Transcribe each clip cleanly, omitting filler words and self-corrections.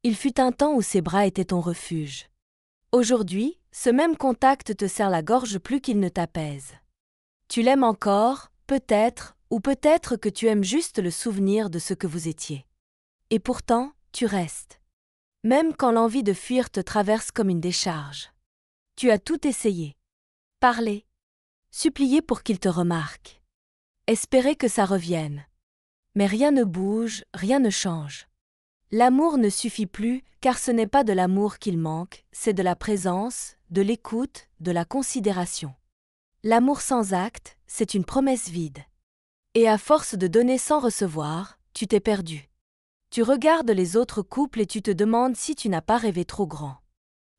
Il fut un temps où ses bras étaient ton refuge. Aujourd'hui, ce même contact te serre la gorge plus qu'il ne t'apaise. Tu l'aimes encore, peut-être, ou peut-être que tu aimes juste le souvenir de ce que vous étiez. Et pourtant, tu restes. Même quand l'envie de fuir te traverse comme une décharge. Tu as tout essayé. Parler. Supplier pour qu'il te remarque. Espérer que ça revienne. Mais rien ne bouge, rien ne change. L'amour ne suffit plus, car ce n'est pas de l'amour qu'il manque, c'est de la présence, de l'écoute, de la considération. L'amour sans acte, c'est une promesse vide. Et à force de donner sans recevoir, tu t'es perdu. Tu regardes les autres couples et tu te demandes si tu n'as pas rêvé trop grand.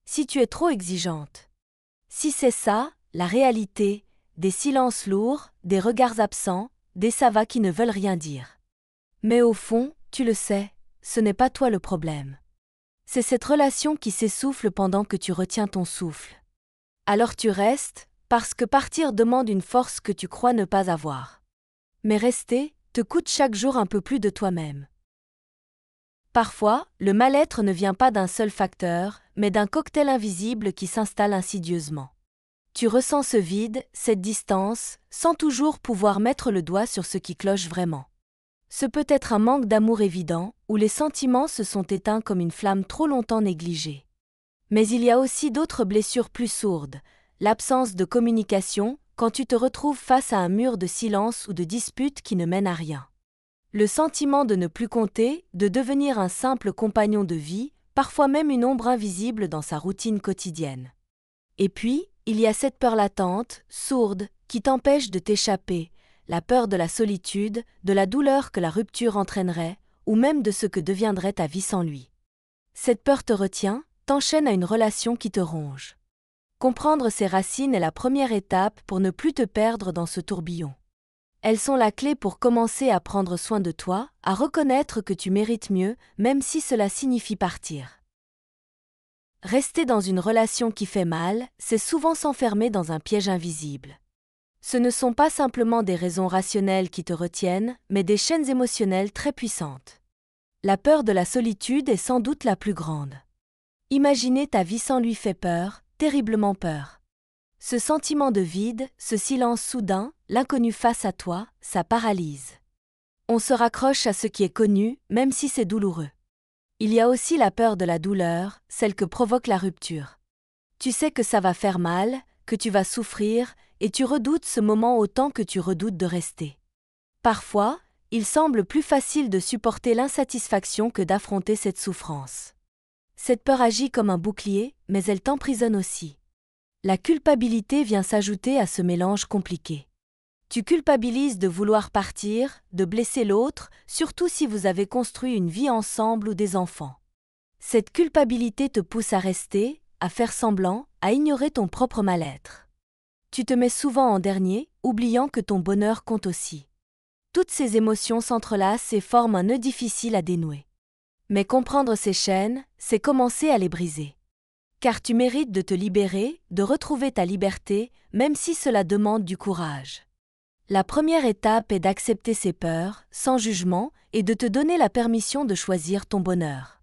Si tu es trop exigeante. Si c'est ça, la réalité, des silences lourds, des regards absents, des ça va qui ne veulent rien dire. Mais au fond, tu le sais, ce n'est pas toi le problème. C'est cette relation qui s'essouffle pendant que tu retiens ton souffle. Alors tu restes, parce que partir demande une force que tu crois ne pas avoir. Mais rester te coûte chaque jour un peu plus de toi-même. Parfois, le mal-être ne vient pas d'un seul facteur, mais d'un cocktail invisible qui s'installe insidieusement. Tu ressens ce vide, cette distance, sans toujours pouvoir mettre le doigt sur ce qui cloche vraiment. Ce peut être un manque d'amour évident, où les sentiments se sont éteints comme une flamme trop longtemps négligée. Mais il y a aussi d'autres blessures plus sourdes, l'absence de communication, quand tu te retrouves face à un mur de silence ou de disputes qui ne mènent à rien. Le sentiment de ne plus compter, de devenir un simple compagnon de vie, parfois même une ombre invisible dans sa routine quotidienne. Et puis, il y a cette peur latente, sourde, qui t'empêche de t'échapper, la peur de la solitude, de la douleur que la rupture entraînerait, ou même de ce que deviendrait ta vie sans lui. Cette peur te retient, t'enchaîne à une relation qui te ronge. Comprendre ses racines est la première étape pour ne plus te perdre dans ce tourbillon. Elles sont la clé pour commencer à prendre soin de toi, à reconnaître que tu mérites mieux, même si cela signifie partir. Rester dans une relation qui fait mal, c'est souvent s'enfermer dans un piège invisible. Ce ne sont pas simplement des raisons rationnelles qui te retiennent, mais des chaînes émotionnelles très puissantes. La peur de la solitude est sans doute la plus grande. Imaginer ta vie sans lui fait peur, terriblement peur. Ce sentiment de vide, ce silence soudain, l'inconnu face à toi, ça paralyse. On se raccroche à ce qui est connu, même si c'est douloureux. Il y a aussi la peur de la douleur, celle que provoque la rupture. Tu sais que ça va faire mal, que tu vas souffrir, et tu redoutes ce moment autant que tu redoutes de rester. Parfois, il semble plus facile de supporter l'insatisfaction que d'affronter cette souffrance. Cette peur agit comme un bouclier, mais elle t'emprisonne aussi. La culpabilité vient s'ajouter à ce mélange compliqué. Tu culpabilises de vouloir partir, de blesser l'autre, surtout si vous avez construit une vie ensemble ou des enfants. Cette culpabilité te pousse à rester, à faire semblant, à ignorer ton propre mal-être. Tu te mets souvent en dernier, oubliant que ton bonheur compte aussi. Toutes ces émotions s'entrelacent et forment un nœud difficile à dénouer. Mais comprendre ces chaînes, c'est commencer à les briser. Car tu mérites de te libérer, de retrouver ta liberté, même si cela demande du courage. La première étape est d'accepter ces peurs, sans jugement, et de te donner la permission de choisir ton bonheur.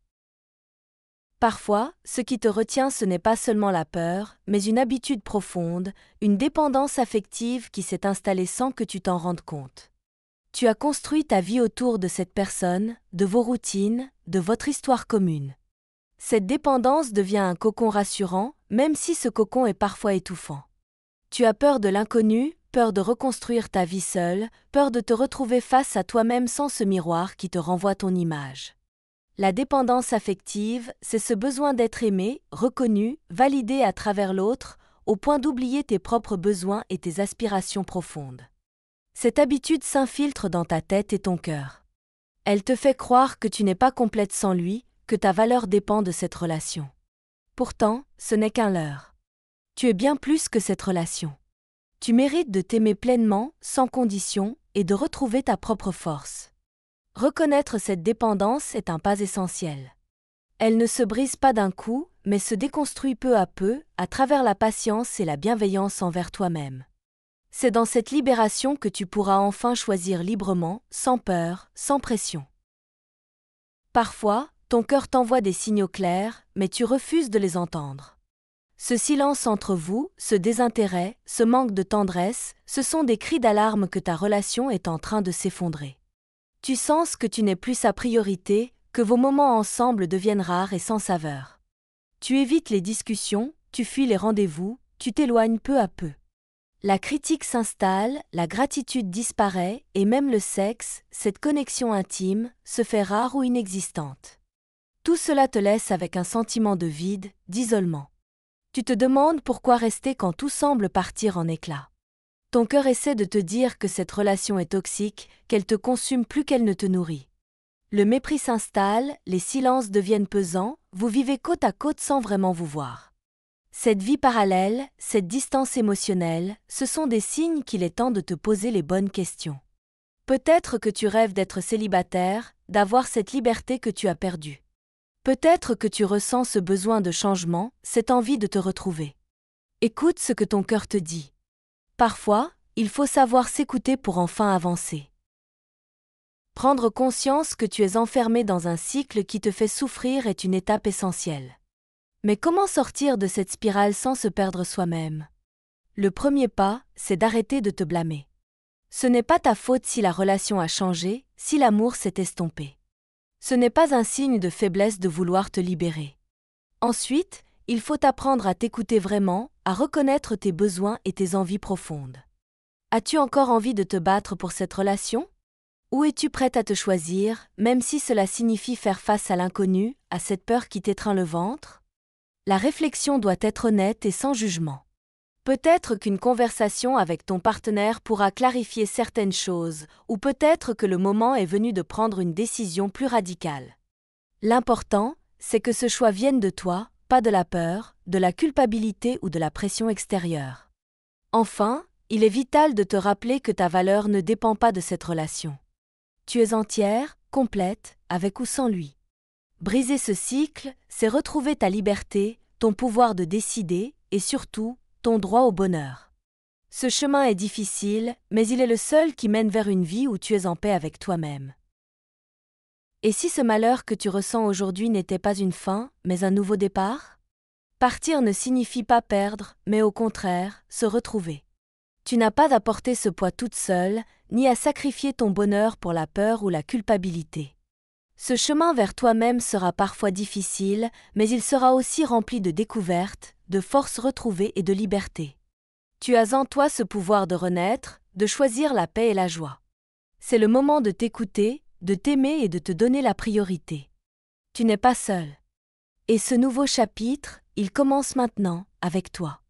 Parfois, ce qui te retient ce n'est pas seulement la peur, mais une habitude profonde, une dépendance affective qui s'est installée sans que tu t'en rendes compte. Tu as construit ta vie autour de cette personne, de vos routines, de votre histoire commune. Cette dépendance devient un cocon rassurant, même si ce cocon est parfois étouffant. Tu as peur de l'inconnu, peur de reconstruire ta vie seule, peur de te retrouver face à toi-même sans ce miroir qui te renvoie ton image. La dépendance affective, c'est ce besoin d'être aimé, reconnu, validé à travers l'autre, au point d'oublier tes propres besoins et tes aspirations profondes. Cette habitude s'infiltre dans ta tête et ton cœur. Elle te fait croire que tu n'es pas complète sans lui, que ta valeur dépend de cette relation. Pourtant, ce n'est qu'un leurre. Tu es bien plus que cette relation. Tu mérites de t'aimer pleinement, sans condition, et de retrouver ta propre force. Reconnaître cette dépendance est un pas essentiel. Elle ne se brise pas d'un coup, mais se déconstruit peu à peu, à travers la patience et la bienveillance envers toi-même. C'est dans cette libération que tu pourras enfin choisir librement, sans peur, sans pression. Parfois, ton cœur t'envoie des signaux clairs, mais tu refuses de les entendre. Ce silence entre vous, ce désintérêt, ce manque de tendresse, ce sont des cris d'alarme que ta relation est en train de s'effondrer. Tu sens que tu n'es plus sa priorité, que vos moments ensemble deviennent rares et sans saveur. Tu évites les discussions, tu fuis les rendez-vous, tu t'éloignes peu à peu. La critique s'installe, la gratitude disparaît et même le sexe, cette connexion intime, se fait rare ou inexistante. Tout cela te laisse avec un sentiment de vide, d'isolement. Tu te demandes pourquoi rester quand tout semble partir en éclats. Ton cœur essaie de te dire que cette relation est toxique, qu'elle te consume plus qu'elle ne te nourrit. Le mépris s'installe, les silences deviennent pesants, vous vivez côte à côte sans vraiment vous voir. Cette vie parallèle, cette distance émotionnelle, ce sont des signes qu'il est temps de te poser les bonnes questions. Peut-être que tu rêves d'être célibataire, d'avoir cette liberté que tu as perdue. Peut-être que tu ressens ce besoin de changement, cette envie de te retrouver. Écoute ce que ton cœur te dit. Parfois, il faut savoir s'écouter pour enfin avancer. Prendre conscience que tu es enfermé dans un cycle qui te fait souffrir est une étape essentielle. Mais comment sortir de cette spirale sans se perdre soi-même? Le premier pas, c'est d'arrêter de te blâmer. Ce n'est pas ta faute si la relation a changé, si l'amour s'est estompé. Ce n'est pas un signe de faiblesse de vouloir te libérer. Ensuite, il faut apprendre à t'écouter vraiment, à reconnaître tes besoins et tes envies profondes. As-tu encore envie de te battre pour cette relation? Ou es-tu prête à te choisir, même si cela signifie faire face à l'inconnu, à cette peur qui t'étreint le ventre? La réflexion doit être honnête et sans jugement. Peut-être qu'une conversation avec ton partenaire pourra clarifier certaines choses, ou peut-être que le moment est venu de prendre une décision plus radicale. L'important, c'est que ce choix vienne de toi, pas de la peur, de la culpabilité ou de la pression extérieure. Enfin, il est vital de te rappeler que ta valeur ne dépend pas de cette relation. Tu es entière, complète, avec ou sans lui. Briser ce cycle, c'est retrouver ta liberté, ton pouvoir de décider, et surtout, ton droit au bonheur. Ce chemin est difficile, mais il est le seul qui mène vers une vie où tu es en paix avec toi-même. Et si ce malheur que tu ressens aujourd'hui n'était pas une fin, mais un nouveau départ? Partir ne signifie pas perdre, mais au contraire, se retrouver. Tu n'as pas à porter ce poids toute seule, ni à sacrifier ton bonheur pour la peur ou la culpabilité. Ce chemin vers toi-même sera parfois difficile, mais il sera aussi rempli de découvertes, de forces retrouvées et de liberté. Tu as en toi ce pouvoir de renaître, de choisir la paix et la joie. C'est le moment de t'écouter, de t'aimer et de te donner la priorité. Tu n'es pas seul. Et ce nouveau chapitre, il commence maintenant, avec toi.